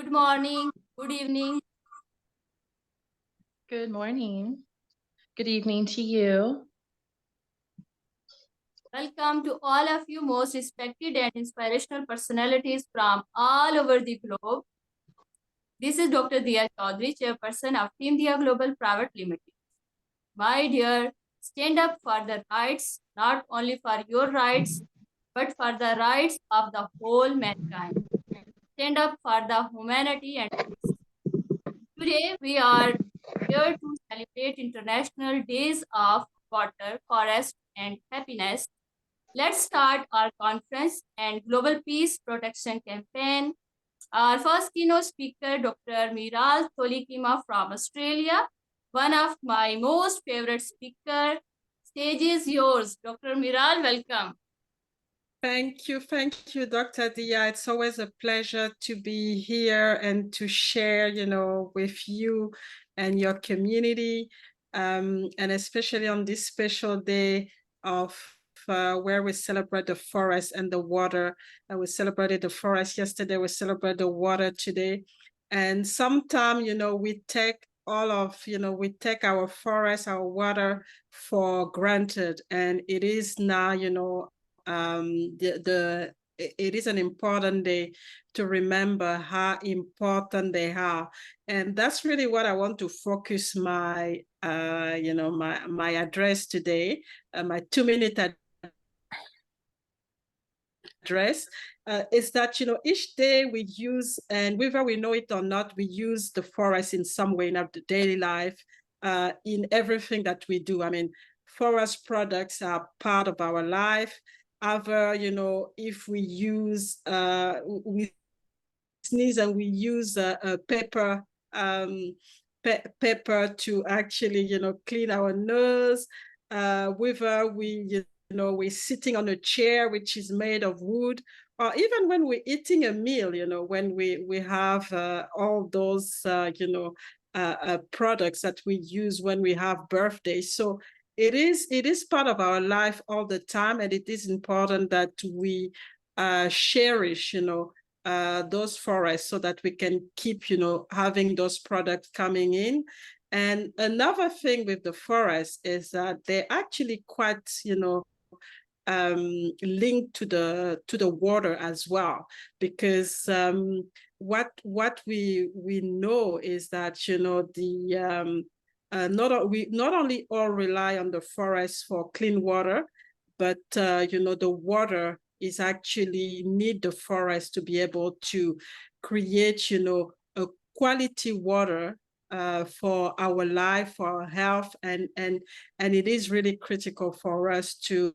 Good morning, good evening. Good morning. Good evening to you. Welcome to all of you most respected and inspirational personalities from all over the globe. This is Dr. Diya Choudhary, chairperson of Teamdiya Global Private Limited. My dear, stand up for the rights, not only for your rights, but for the rights of the whole mankind. Stand up for the humanity and peace. Today, we are here to celebrate International Days of Water, Forest, and Happiness. Let's start our conference and Global Peace Protection Campaign. Our first keynote speaker, Dr. Miral Tolikima from Australia, one of my most favorite speaker. Stage is yours. Dr. Miral, welcome. Thank you, Dr. Diya. It's always a pleasure to be here and to share, with you and your community, and especially on this special day of where we celebrate the forest and the water. We celebrated the forest yesterday. We celebrate the water today, and sometimes, we take our forest, our water for granted, and it is now, it is an important day to remember how important they are, and that's really what I want to focus my my address today, my 2 minute address. Is that each day we use, and whether we know it or not, we use the forest in some way in our daily life, in everything that we do. I mean, forest products are part of our life. Other, if we use, we sneeze and we use a paper, paper to actually, clean our nose. Whether we're sitting on a chair which is made of wood, or even when we're eating a meal, when we have all those, products that we use when we have birthdays. So it is part of our life all the time, and it is important that we cherish, those forests so that we can keep, having those products coming in. And another thing with the forest is that they're actually quite, linked to the water as well, because what we know is that the not only all rely on the forest for clean water, but the water is actually need the forest to be able to create a quality water for our life, for our health, and it is really critical for us to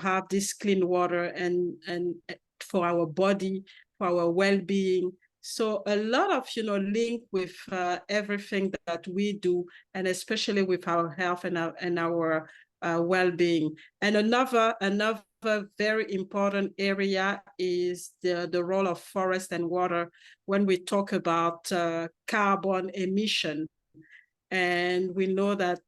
have this clean water and for our body, for our well-being. So a lot of link with everything that we do, and especially with our health and our well-being. And another very important area is the role of forest and water when we talk about carbon emission. And we know that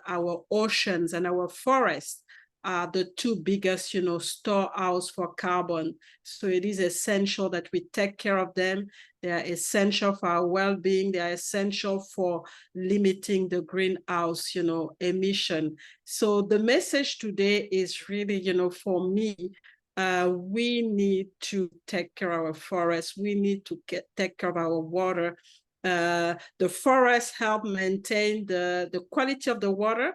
our oceans and our forests are the two biggest, storehouse for carbon. So it is essential that we take care of them. They are essential for our well-being. They are essential for limiting the greenhouse, emission. So the message today is really, for me, we need to take care of our forests. We need to take care of our water. The forests help maintain the quality of the water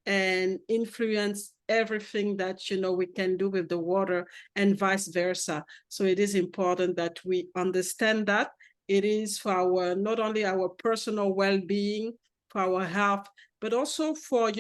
and influence everything that we can do with the water, and vice versa. So it is important that we understand that it is for our not only our personal well-being, for our health, but also for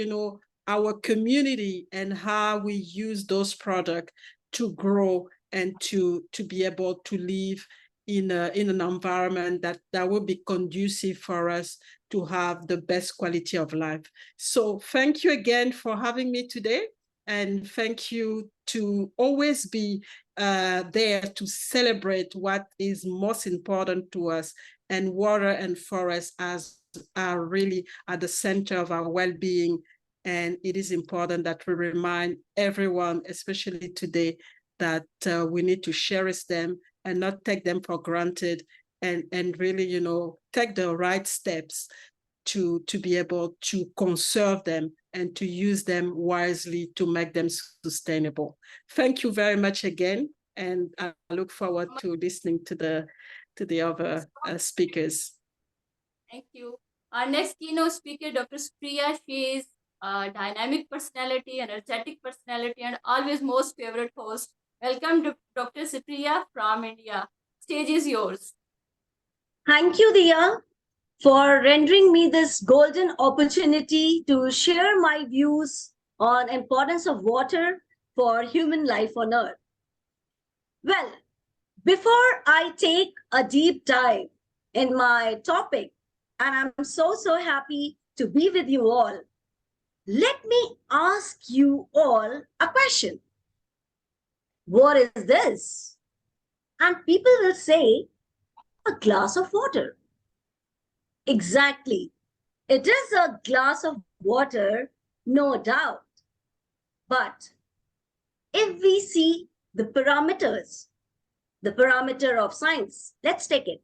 our community and how we use those products to grow and to be able to live in an environment that will be conducive for us to have the best quality of life. So thank you again for having me today, and thank you to always be there to celebrate what is most important to us. And water and forest are really at the center of our well-being. And it is important that we remind everyone, especially today, that we need to cherish them and not take them for granted, and really, take the right steps to be able to conserve them and to use them wisely to make them sustainable. Thank you very much again, and I look forward to listening to the other speakers. Thank you. Our next keynote speaker, Dr. Supriya, she is a dynamic personality, energetic personality, and always most favorite host. Welcome, Dr. Supriya from India. Stage is yours. Thank you, Diya, for rendering me this golden opportunity to share my views on importance of water for human life on Earth. Well, before I take a deep dive in my topic, and I'm so happy to be with you all, let me ask you all a question. What is this? And people will say, a glass of water. Exactly. It is a glass of water, no doubt. But if we see the parameters, the parameter of science, let's take it.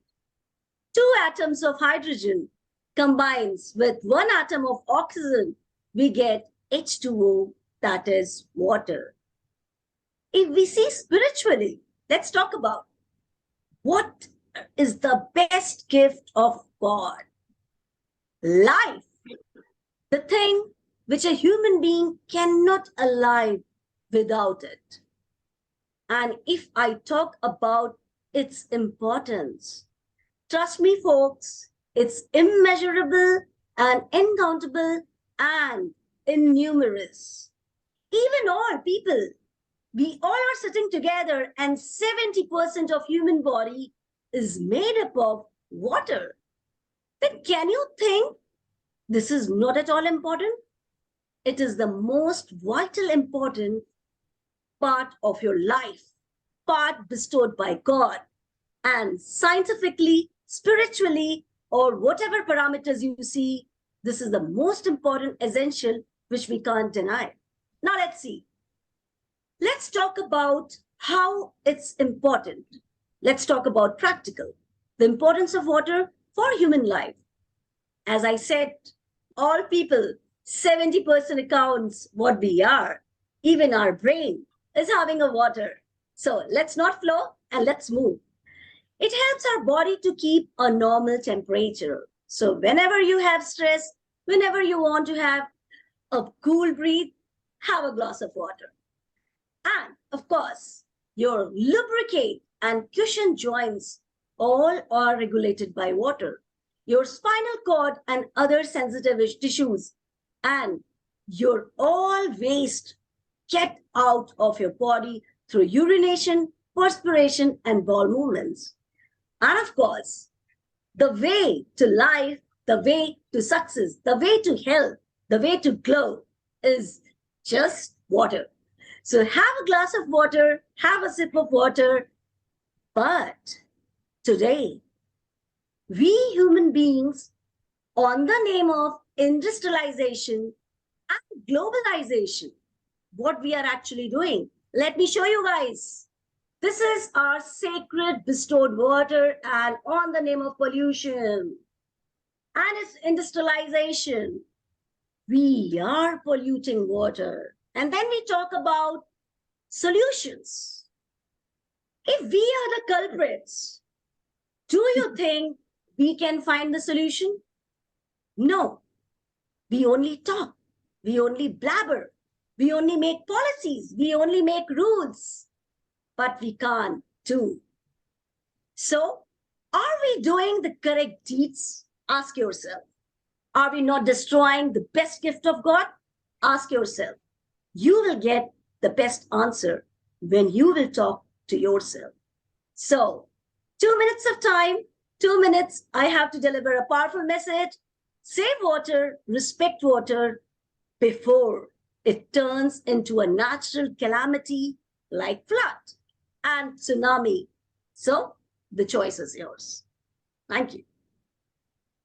2 atoms of hydrogen combines with 1 atom of oxygen, we get H2O, that is water. If we see spiritually, let's talk about what is the best gift of God. Life, the thing which a human being cannot alive without it. And if I talk about its importance, trust me, folks, it's immeasurable and incountable and innumerous. Even all people, we all are sitting together, and 70% of human body is made up of water. Then can you think this is not at all important? It is the most vital important part of your life, part bestowed by God. And scientifically, spiritually, or whatever parameters you see, this is the most important essential which we can't deny. Now let's see. Let's talk about how it's important. Let's talk about practical. The importance of water for human life. As I said, all people, 70% accounts what we are. Even our brain is having a water. So let's not flow and let's move. It helps our body to keep a normal temperature. So whenever you have stress, whenever you want to have a cool breath, have a glass of water. And of course, your lubricate and cushion joints all are regulated by water. Your spinal cord and other sensitive tissues and your all waste get out of your body through urination, perspiration, and bowel movements. And of course, the way to life, the way to success, the way to health, the way to glow is just water. So have a glass of water, have a sip of water. But today, we human beings, on the name of industrialization and globalization, what we are actually doing. Let me show you guys. This is our sacred bestowed water, and on the name of pollution and its industrialization, we are polluting water. And then we talk about solutions. If we are the culprits, do you think we can find the solution? No. We only talk. We only blabber. We only make policies. We only make rules. But we can't do. So, are we doing the correct deeds? Ask yourself. Are we not destroying the best gift of God? Ask yourself. You will get the best answer when you will talk to yourself. So, 2 minutes of time, 2 minutes, I have to deliver a powerful message. Save water, respect water before it turns into a natural calamity like flood and tsunami. So, the choice is yours. Thank you.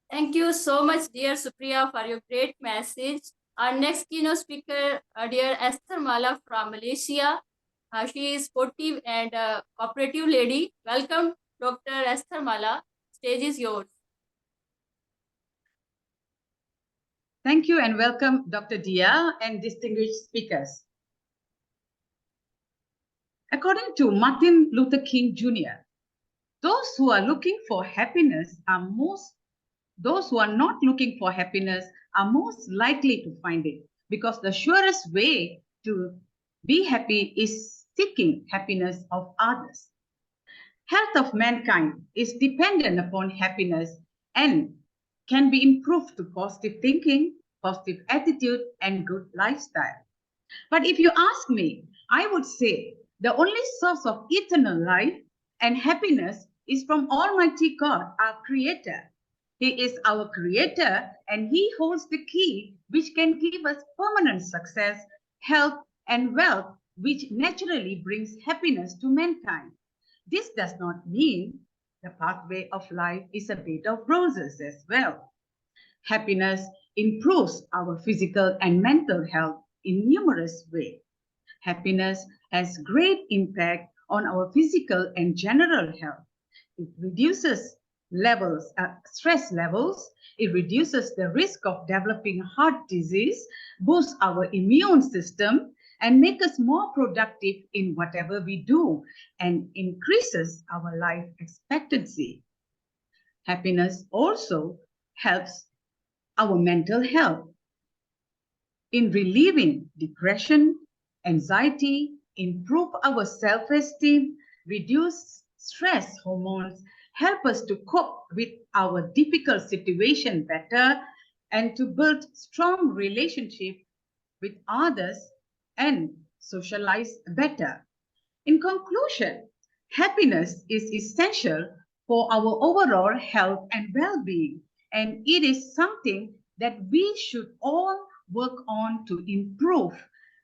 Thank you so much, dear Supriya, for your great message. Our next keynote speaker, dear Esther Mala from Malaysia. She is sportive and cooperative lady. Welcome, Dr. Esther Mala. Stage is yours. Thank you and welcome, Dr. Diya and distinguished speakers. According to Martin Luther King Jr., those who are looking for happiness are those who are not looking for happiness are most likely to find it, because the surest way to be happy is seeking happiness of others. Health of mankind is dependent upon happiness and can be improved to positive thinking, positive attitude, and good lifestyle. But if you ask me, I would say the only source of eternal life and happiness is from Almighty God, our Creator. He is our Creator and He holds the key which can give us permanent success, health, and wealth, which naturally brings happiness to mankind. This does not mean the pathway of life is a bed of roses as well. Happiness improves our physical and mental health in numerous ways. Happiness has great impact on our physical and general health. It reduces stress levels. It reduces the risk of developing heart disease, boosts our immune system, and make us more productive in whatever we do, and increases our life expectancy. Happiness also helps our mental health in relieving depression, anxiety, improve our self-esteem, reduce stress hormones, help us to cope with our difficult situation better, and to build strong relationship with others and socialize better. In conclusion, happiness is essential for our overall health and well-being, and it is something that we should all work on to improve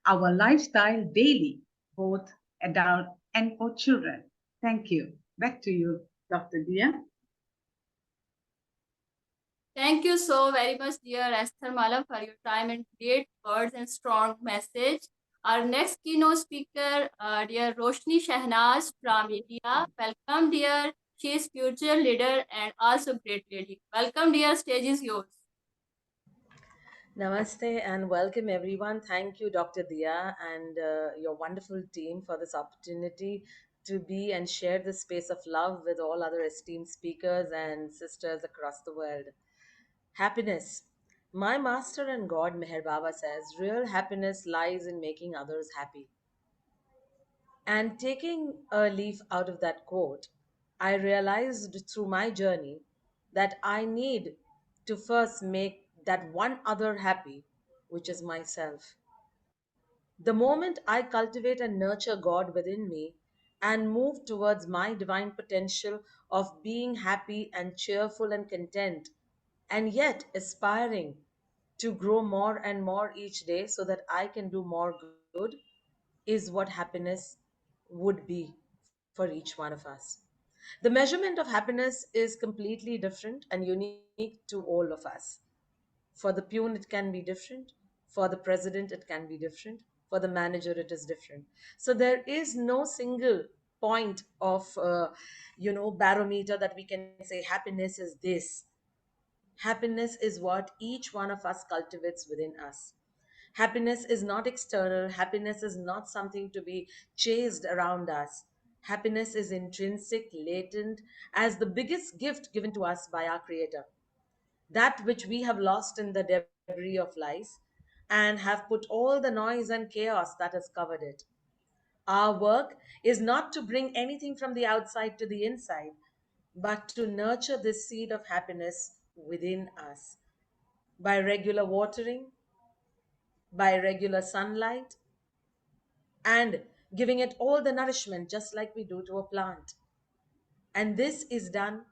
our lifestyle daily, both adult and for children. Thank you. Back to you, Dr. Diya. Thank you so very much, dear Esther Malam, for your time and great words and strong message. Our next keynote speaker, dear Roshni Shahnaz from India. Welcome, dear. She is future leader and also great lady. Welcome, dear. Stage is yours. Namaste and welcome everyone. Thank you, Dr. Diya, and your wonderful team for this opportunity to be and share this space of love with all other esteemed speakers and sisters across the world. Happiness. My master and God, Meher Baba, says real happiness lies in making others happy. And taking a leaf out of that quote, I realized through my journey that I need to first make that one other happy, which is myself. The moment I cultivate and nurture God within me and move towards my divine potential of being happy and cheerful and content, and yet aspiring to grow more and more each day so that I can do more good, is what happiness would be for each one of us. The measurement of happiness is completely different and unique to all of us. For the peon, it can be different. For the president, it can be different. For the manager, it is different. So there is no single point of, barometer that we can say happiness is this. Happiness is what each one of us cultivates within us. Happiness is not external. Happiness is not something to be chased around us. Happiness is intrinsic, latent, as the biggest gift given to us by our Creator. That which we have lost in the debris of life and have put all the noise and chaos that has covered it. Our work is not to bring anything from the outside to the inside, but to nurture this seed of happiness within us by regular watering, by regular sunlight, and giving it all the nourishment just like we do to a plant. And this is done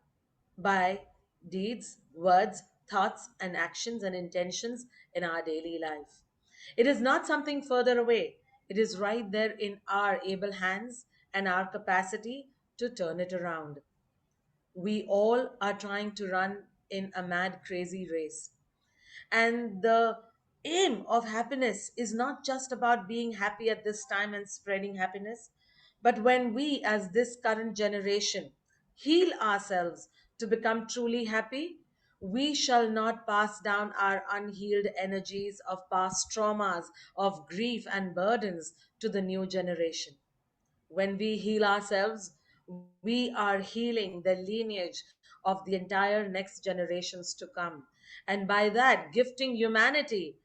by deeds, words, thoughts, and actions and intentions in our daily life. It is not something further away, it is right there in our able hands and our capacity to turn it around. We all are trying to run in a mad, crazy race. And the aim of happiness is not just about being happy at this time and spreading happiness, but when we, as this current generation, heal ourselves to become truly happy, we shall not pass down our unhealed energies of past traumas, of grief and burdens to the new generation. When we heal ourselves, we are healing the lineage of the entire next generations to come. And by that, gifting humanity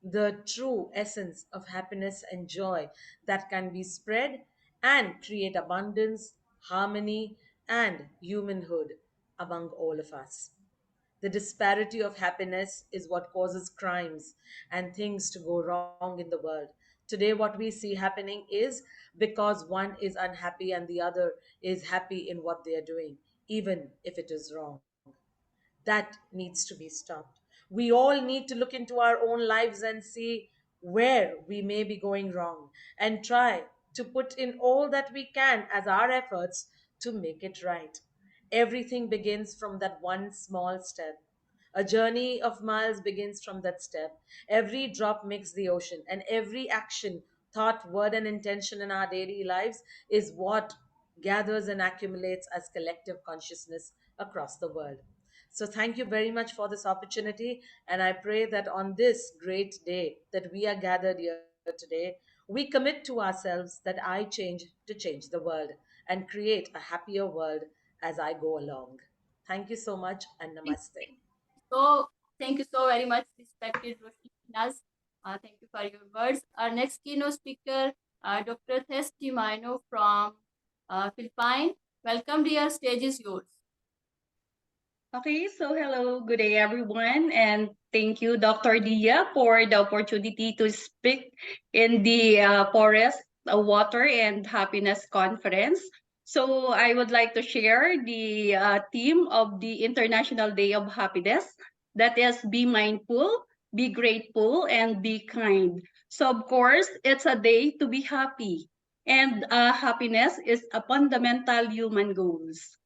the true essence of happiness and joy that can be spread and create abundance, harmony, and humanhood among all of us. The disparity of happiness is what causes crimes and things to go wrong in the world. Today, what we see happening is because one is unhappy and the other is happy in what they are doing, even if it is wrong. That needs to be stopped. We all need to look into our own lives and see where we may be going wrong and try to put in all that we can as our efforts to make it right. Everything begins from that one small step. A journey of miles begins from that step. Every drop makes the ocean, and every action, thought, word, and intention in our daily lives is what gathers and accumulates as collective consciousness across the world. So, thank you very much for this opportunity. And I pray that on this great day that we are gathered here today, we commit to ourselves that I change to change the world and create a happier world as I go along. Thank you so much and namaste. So thank you so very much, respected Roshni. Thank you for your words. Our next keynote speaker, Dr. Testimino from Philippines. Welcome, dear. Stage is yours. Okay, so hello, good day everyone, and thank you, Dr. Diya, for the opportunity to speak in the Forest, Water, and Happiness Conference. So I would like to share the theme of the International Day of Happiness, that is be mindful, be grateful, and be kind. So of course, it's a day to be happy, and happiness is a fundamental human goals.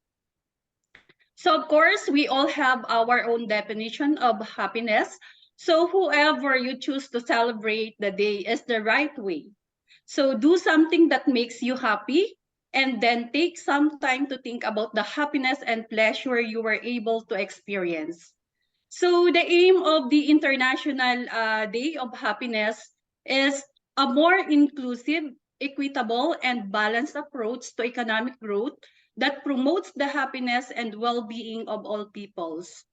So of course, we all have our own definition of happiness. So whoever you choose to celebrate the day is the right way. So do something that makes you happy and then take some time to think about the happiness and pleasure you were able to experience. So the aim of the International Day of Happiness is a more inclusive, equitable, and balanced approach to economic growth that promotes the happiness and well-being of all peoples.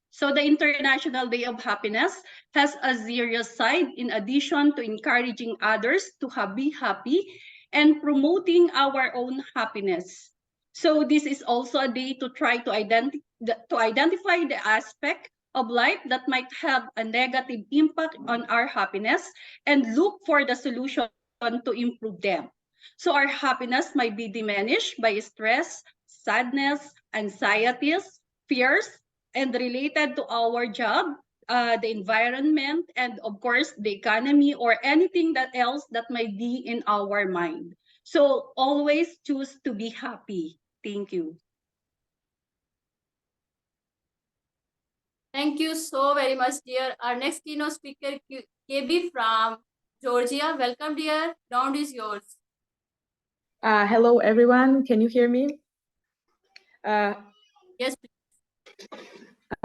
So the International Day of Happiness has a serious side in addition to encouraging others to be happy and promoting our own happiness. So this is also a day to try to identify the aspect of life that might have a negative impact on our happiness and look for the solution to improve them. So our happiness might be diminished by stress, sadness, anxieties, fears, and related to our job, the environment, and of course, the economy or anything that else that might be in our mind. So always choose to be happy. Thank you. Thank you so very much, dear. Our next keynote speaker, KB from Georgia. Welcome, dear. Round is yours. Hello, everyone. Can you hear me? Yes, please.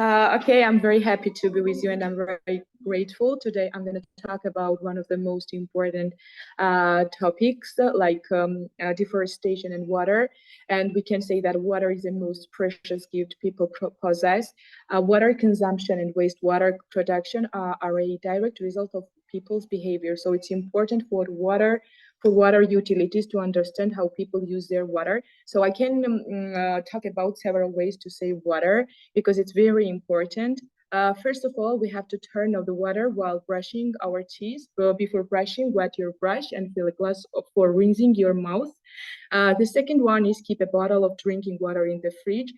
Okay, I'm very happy to be with you, and I'm very grateful. Today, I'm going to talk about one of the most important topics, like deforestation and water. And we can say that water is the most precious gift people possess. Water consumption and wastewater production are a direct result of people's behavior. So it's important for water utilities to understand how people use their water. So I can talk about several ways to save water because it's very important. First of all, we have to turn off the water while brushing our teeth. Before brushing, wet your brush and fill a glass for rinsing your mouth. The second one is keep a bottle of drinking water in the fridge.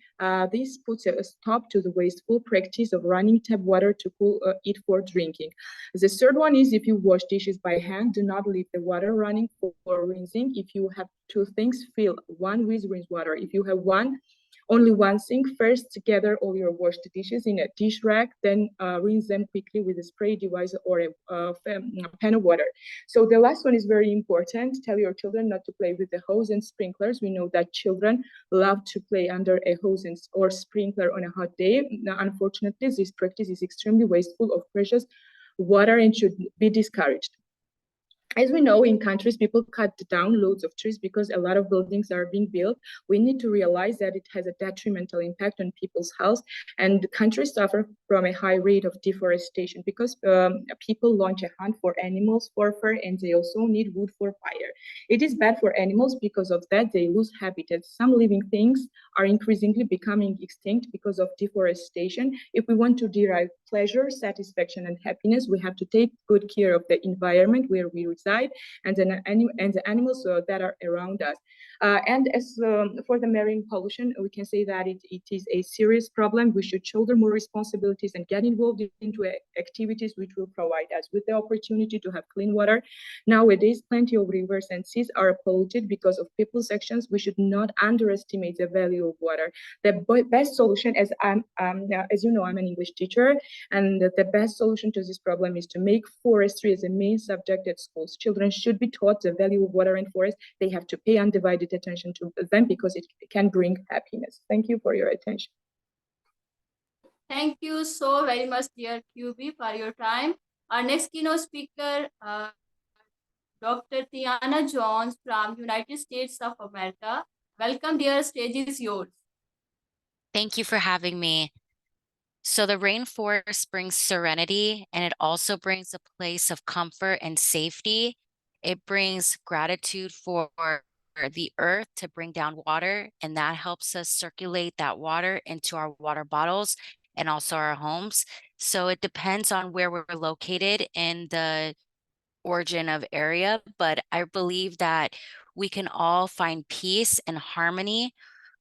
This puts a stop to the wasteful practice of running tap water to cool it for drinking. The third one is if you wash dishes by hand, do not leave the water running for rinsing. If you have two things, fill one with rinse water. If you have one, Only one thing: first gather all your washed dishes in a dish rack, then rinse them quickly with a spray device or a pan of water. So the last one is very important. Tell your children not to play with the hose and sprinklers. We know that children love to play under a hose or sprinkler on a hot day. Now, unfortunately, this practice is extremely wasteful of precious water and should be discouraged. As we know, in countries, people cut down loads of trees because a lot of buildings are being built. We need to realize that it has a detrimental impact on people's health, and countries suffer from a high rate of deforestation because people launch a hunt for animals for fur, and they also need wood for fire. It is bad for animals because of that. They lose habitats. Some living things are increasingly becoming extinct because of deforestation. If we want to derive pleasure, satisfaction, and happiness, we have to take good care of the environment where we reside and the animals that are around us. And as for the marine pollution, we can say that it is a serious problem. We should shoulder more responsibilities and get involved into activities which will provide us with the opportunity to have clean water. Nowadays, plenty of rivers and seas are polluted because of people's actions. We should not underestimate the value of water. The best solution, as you know, I'm an English teacher, and the best solution to this problem is to make forestry as a main subject at schools. Children should be taught the value of water and forest. They have to pay undivided attention to them because it can bring happiness. Thank you for your attention. Thank you so very much, dear QB, for your time. Our next keynote speaker, Dr. Tiana Jones from United States of America. Welcome, dear. Stage is yours. Thank you for having me. So the rainforest brings serenity, and it also brings a place of comfort and safety. It brings gratitude for the earth to bring down water, and that helps us circulate that water into our water bottles and also our homes. So it depends on where we're located in the origin of area, but I believe that we can all find peace and harmony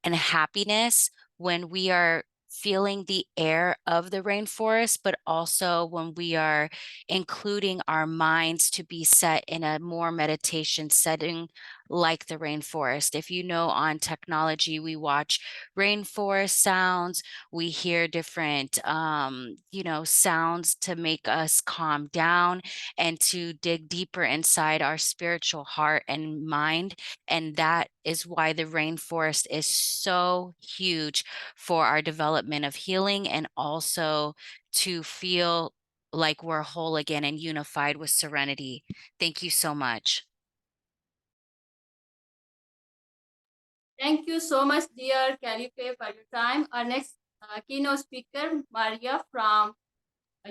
and happiness when we are feeling the air of the rainforest, but also when we are including our minds to be set in a more meditation setting like the rainforest. If you know, on technology, we watch rainforest sounds, we hear different, sounds to make us calm down and to dig deeper inside our spiritual heart and mind. And that is why the rainforest is so huge for our development of healing and also to feel like we're whole again and unified with serenity. Thank you so much. Thank you so much, dear Calife, for your time. Our next keynote speaker, Maria from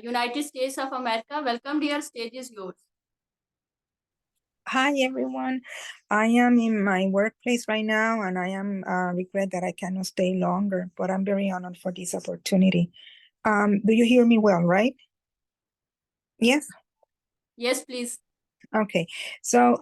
United States of America. Welcome, dear. Stage is yours. Hi, everyone. I am in my workplace right now, and I am regret that I cannot stay longer, but I'm very honored for this opportunity. Do you hear me well, right? Yes? Yes, please. Okay. So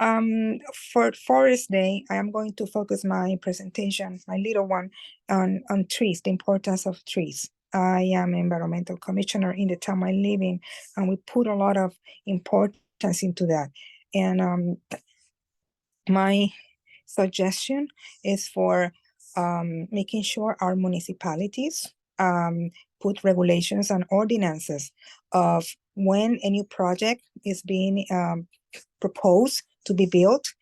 for Forest Day, I am going to focus my presentation, my little one, on trees, the importance of trees. I am environmental commissioner in the town I live in, and we put a lot of importance into that. And my suggestion is for making sure our municipalities put regulations and ordinances of when a new project is being proposed to be built,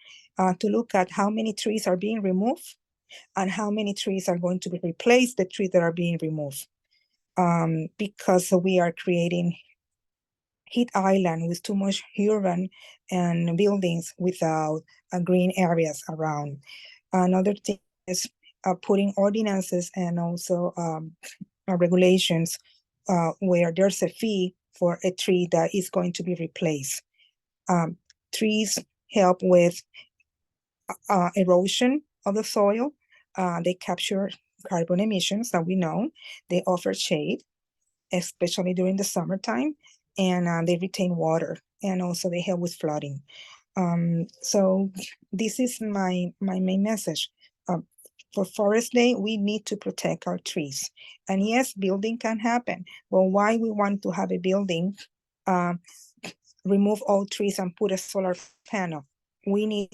to look at how many trees are being removed and how many trees are going to be replaced, the trees that are being removed. Because we are creating heat island with too much urban and buildings without green areas around. Another thing is putting ordinances and also regulations where there's a fee for a tree that is going to be replaced. Trees help with erosion of the soil. They capture carbon emissions that we know. They offer shade, especially during the summertime, and they retain water, and also they help with flooding. So this is my main message. For Forest Day, we need to protect our trees. And yes, building can happen. Well, why we want to have a building, remove all trees and put a solar panel? We need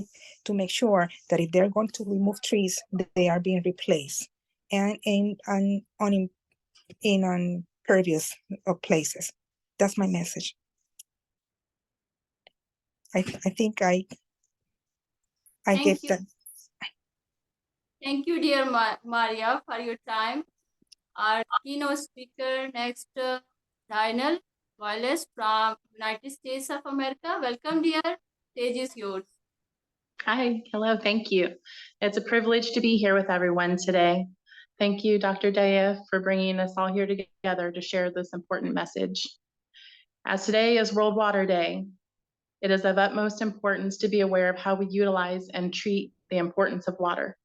to make sure that if they're going to remove trees, they are being replaced. and on previous places. That's my message. I think I gave that. Thank you, dear Maria, for your time. Our keynote speaker next, Dinal Wallace from United States of America. Welcome, dear. Stage is yours. Hi, hello, thank you. It's a privilege to be here with everyone today. Thank you, Dr. Diya, for bringing us all here together to share this important message. As today is World Water Day, it is of utmost importance to be aware of how we utilize and treat the importance of water.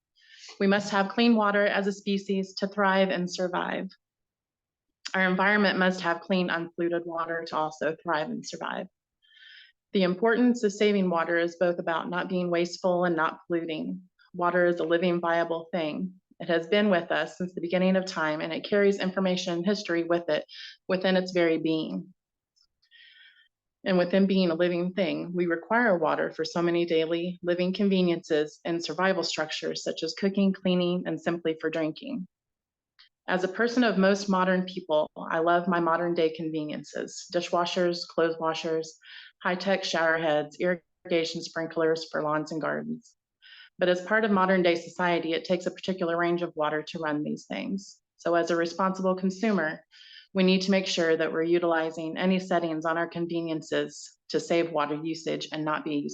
We must have clean water as a species to thrive and survive. Our environment must have clean, unpolluted water to also thrive and survive. The importance of saving water is both about not being wasteful and not polluting. Water is a living, viable thing. It has been with us since the beginning of time, and it carries information and history with it within its very being. And within being a living thing, we require water for so many daily living conveniences and survival structures, such as cooking, cleaning, and simply for drinking. As a person of most modern people, I love my modern day conveniences: dishwashers, clothes washers, high-tech shower heads, irrigation sprinklers for lawns and gardens. But as part of modern day society, it takes a particular range of water to run these things. So as a responsible consumer, we need to make sure that we're utilizing any settings on our conveniences to save water usage and not be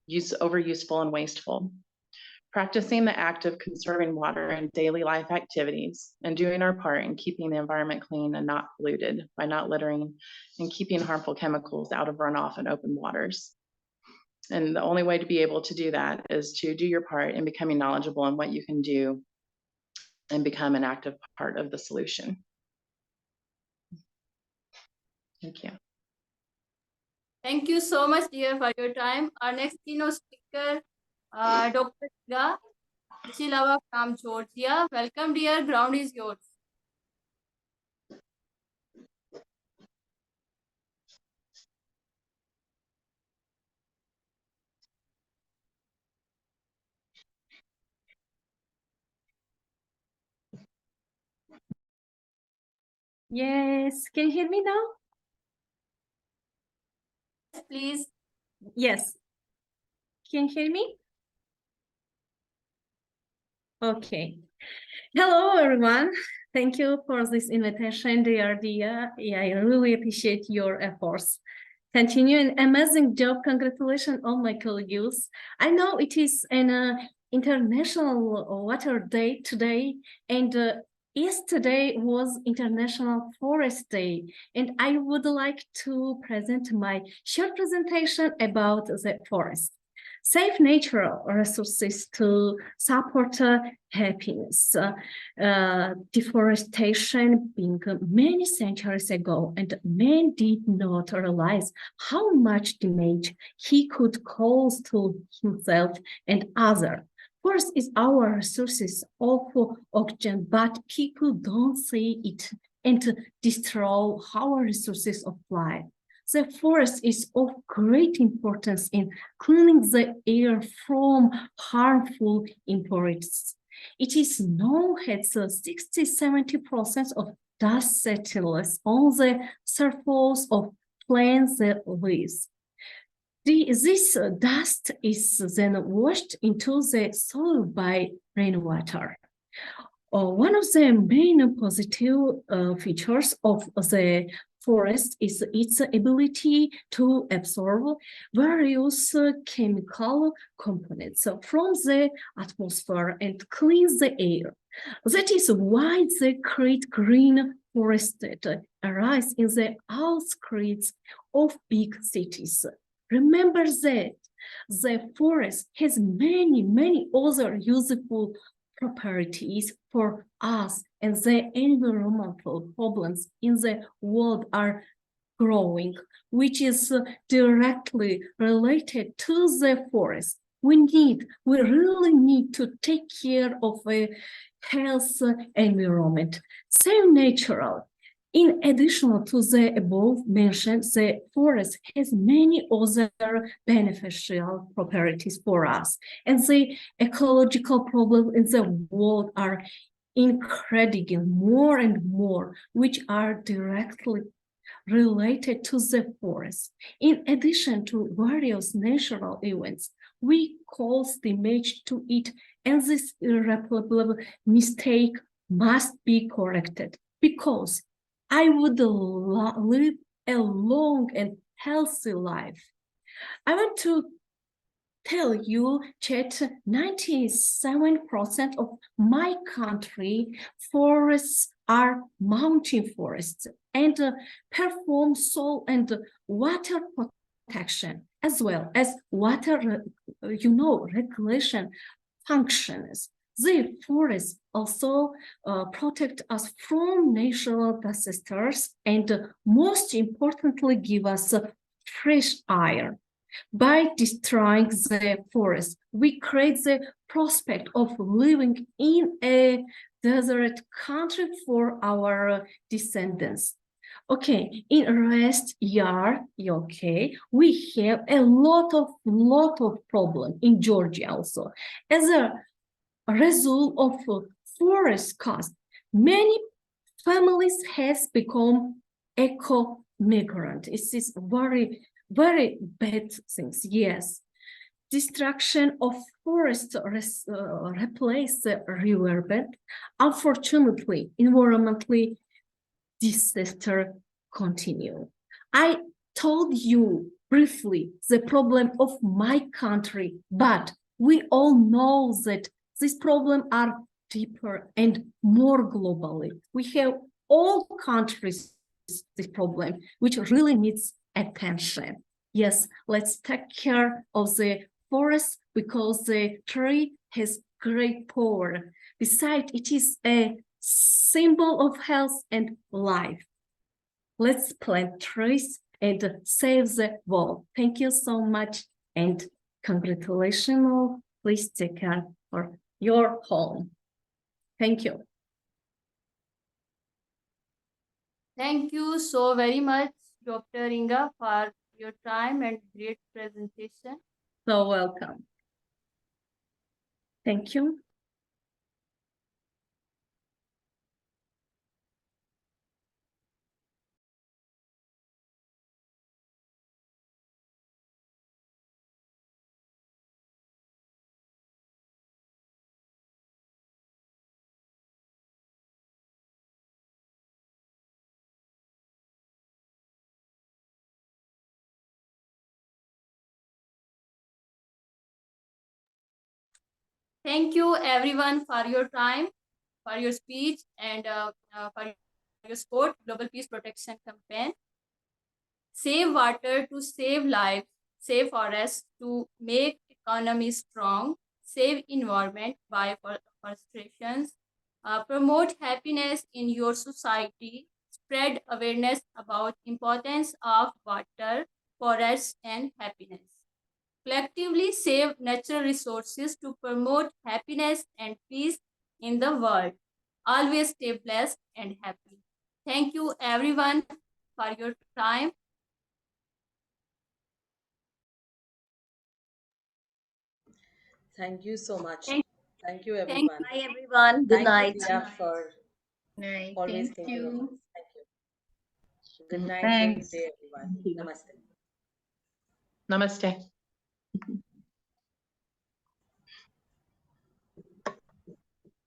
overuseful and wasteful. Practicing the act of conserving water in daily life activities and doing our part in keeping the environment clean and not polluted by not littering and keeping harmful chemicals out of runoff and open waters. And the only way to be able to do that is to do your part in becoming knowledgeable in what you can do and become an active part of the solution. Thank you. Thank you so much, dear, for your time. Our next keynote speaker, Dr. Diya from Georgia. Welcome, dear. Ground is yours. Yes, can you hear me now? Please. Yes. Can you hear me? Okay. Hello, everyone. Thank you for this invitation, dear Diya. I really appreciate your efforts. Continue an amazing job. Congratulations on my colleagues. I know it is an International Water Day today, and yesterday was International Forest Day, and I would like to present my short presentation about the forest. Save natural resources to support happiness. Deforestation began many centuries ago, and man did not realize how much damage he could cause to himself and others. Forest is our resources of oxygen, but people don't see it and destroy our resources of life. The forest is of great importance in cleaning the air from harmful impurities. It is known that 60–70% of dust settles on the surface of plants and leaves. This dust is then washed into the soil by rainwater. One of the main positive features of the forest is its ability to absorb various chemical components from the atmosphere and clean the air. That is why the great green forests arise in the outskirts of big cities. Remember that the forest has many other useful properties for us, and the environmental problems in the world are growing, which is directly related to the forest. We really need to take care of a healthy environment. Save natural. In addition to the above mentioned, the forest has many other beneficial properties for us, and the ecological problems in the world are increasing more and more, which are directly related to the forest. In addition to various natural events, we cause damage to it, and this irreparable mistake must be corrected, because I would live a long and healthy life. I want to tell you that 97% of my country forests are mountain forests and perform soil and water protection as well as water, regulation functions. The forests also protect us from natural disasters and most importantly give us fresh air. By destroying the forest, we create the prospect of living in a desert country for our descendants. Okay, in rest yard, okay, we have a lot of problem in Georgia also. As a result of forest cost, many families has become eco-migrant. It is very bad things, yes. Destruction of forest replace the riverbed. Unfortunately, environmentally, disaster continue. I told you briefly the problem of my country, but we all know that these problems are deeper and more globally. We have all countries this problem, which really needs attention. Yes, let's take care of the forest because the tree has great power. Besides, it is a symbol of health and life. Let's plant trees and save the world. Thank you so much and congratulations. Please take care for your home. Thank you. Thank you so very much, Dr. Inga, for your time and great presentation. So welcome. Thank you. Thank you everyone for your time, for your speech, and for your support, Global Peace Protection Campaign. Save water to save lives, save forests to make economy strong, save environment by forestrations, promote happiness in your society, spread awareness about importance of water, forests, and happiness. Collectively save natural resources to promote happiness and peace in the world. Always stay blessed and happy. Thank you everyone for your time. Thank you so much. Thank, Thank you, thank everyone. Bye, everyone. Good Thank you, night. Diya, for Right. always Thank thinking of you. us. Thank you. Good night, good Thanks. day, everyone. Thank you. Namaste. Namaste.